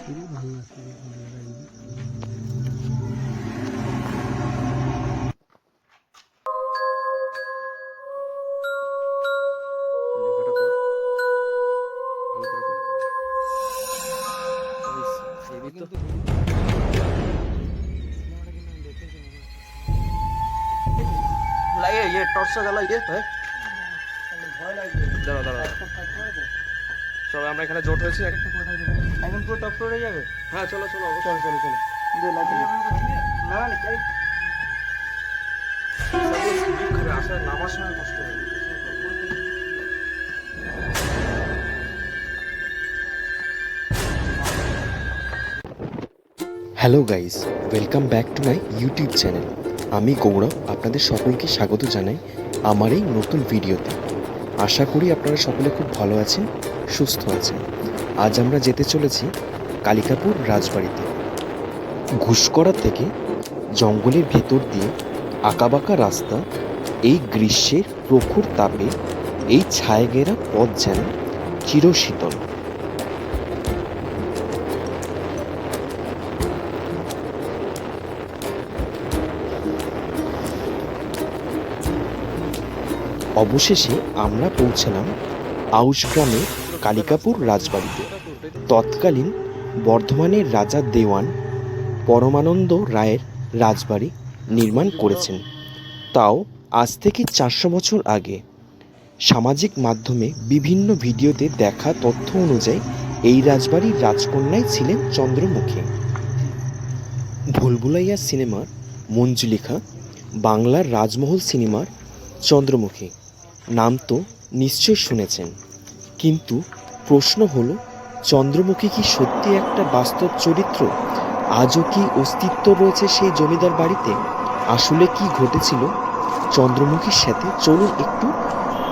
ये टॉर्च জ্বালা ये দাঁড়া দাঁড়া চলো আমরা এখানে জোট হয়েছি একদম পুরো টপ ফ্লোরে যাবে। হ্যাঁ চলো চলো চলো চলো চলো দে লাইট না না চাই খাবে আসার নামার সময় কষ্ট হবে। Hello guys, welcome back to my YouTube channel. আমি গৌরব, আপনাদের সকলকে স্বাগত জানাই আমার এই নতুন ভিডিওতে। আশা করি আপনারা সকলে খুব ভালো আছেন, সুস্থ আছেন। আজ আমরা যেতে চলেছি কালিকাপুর রাজবাড়িতে। ঘুষকরা থেকে জঙ্গলের ভেতর দিয়ে আঁকাবাঁকা রাস্তা, এই গ্রীষ্মের প্রখর তাপে এই ছায়াঘেরা পথ যেন চিরশীতল। অবশেষে আমরা পৌঁছালাম আউশ গ্রামের কালিকাপুর রাজবাড়িতে। তৎকালীন বর্ধমানের রাজা দেওয়ান পরমানন্দ রায়ের রাজবাড়ি নির্মাণ করেছেন, তাও আজ থেকে 400 বছর আগে। সামাজিক মাধ্যমে বিভিন্ন ভিডিওতে দেখা তথ্য অনুযায়ী এই রাজবাড়ির রাজকন্যাই ছিলেন চন্দ্রমুখী। ভুলভুলাইয়া সিনেমার মঞ্জুলিকা, বাংলার রাজমহল সিনেমার চন্দ্রমুখী নাম তো নিশ্চয় শুনেছেন, কিন্তু প্রশ্ন হলো, চন্দ্রমুখী কি সত্যি একটা বাস্তব চরিত্র? আজও কি অস্তিত্ব রয়েছে সেই জমিদার বাড়িতে? আসলে কি ঘটেছিল চন্দ্রমুখীর সাথে? চলুন একটু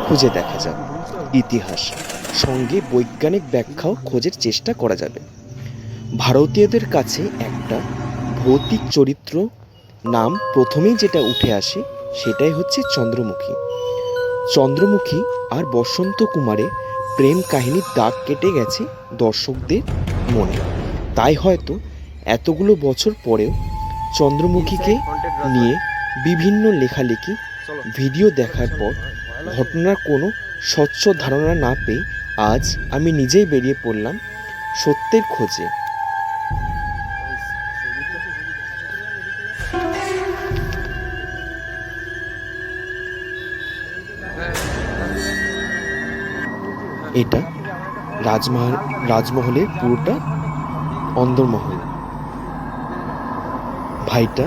খুঁজে দেখা যাক। ইতিহাস সঙ্গে বৈজ্ঞানিক ব্যাখ্যাও খোঁজের চেষ্টা করা যাবে। ভারতীয়দের কাছে একটা ভৌতিক চরিত্র নাম প্রথমেই যেটা উঠে আসে সেটাই হচ্ছে চন্দ্রমুখী। চন্দ্রমুখী আর বসন্ত কুমারের প্রেম কাহিনীর দাগ কেটে গেছে দর্শকদের মনে। তাই হয়তো এতগুলো বছর পরেও চন্দ্রমুখীকে নিয়ে বিভিন্ন লেখালেখি, ভিডিও দেখার পর ঘটনার কোনো স্বচ্ছ ধারণা না পেয়ে আজ আমি নিজেই বেরিয়ে পড়লাম সত্যের খোঁজে। এটা রাজমহলের পুরোটা অন্দরমহল। ভাইটা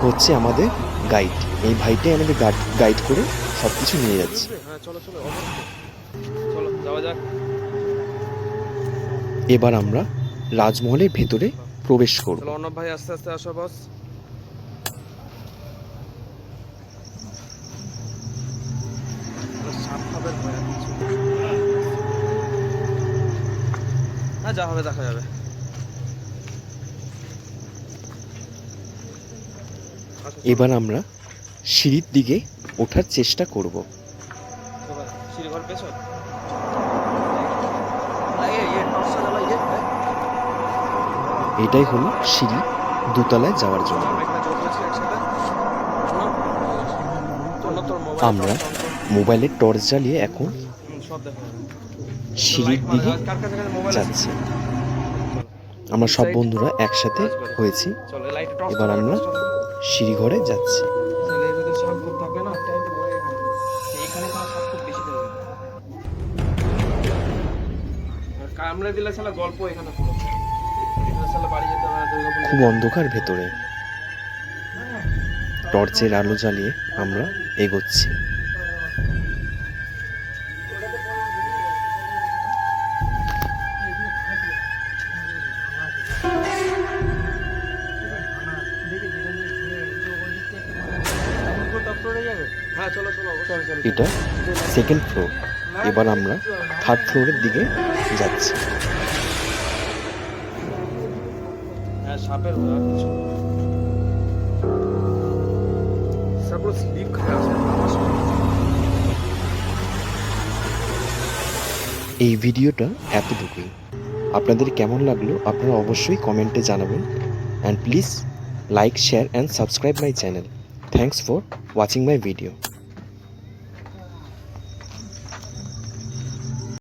হচ্ছে আমাদের গাইড। এই ভাইটাই আমাদের গাইড করে সব কিছু নিয়ে যাচ্ছে। এবার আমরা রাজমহলের ভেতরে প্রবেশ করব। অর্ণব ভাই আস্তে আস্তে আসো বস। হ্যাঁ যা হবে দেখা যাবে। এবার আমরা সিঁড়ির দিকে ওঠার চেষ্টা করব। এটাই হলো সিঁড়ি দোতলায় যাওয়ার জন্য। আমরা মোবাইলের টর্চ জ্বালিয়ে এখন সিঁড়ির দিকে যাচ্ছি। আমরা সব বন্ধুরা একসাথে হয়েছি। এবার আমরা সিঁড়ি ঘরে যাচ্ছি। খুব অন্ধকার ভেতরে, টর্চের আলো জ্বালিয়ে আমরা এগোচ্ছি। এটা সেকেন্ড ফ্লোর। এবার আমরা থার্ড ফ্লোরের দিকে যাচ্ছি। এই ভিডিওটা এতটুকুই। আপনাদের কেমন লাগলো আপনারা অবশ্যই কমেন্টে জানাবেন। And please like, share and subscribe my channel. Thanks for watching my video.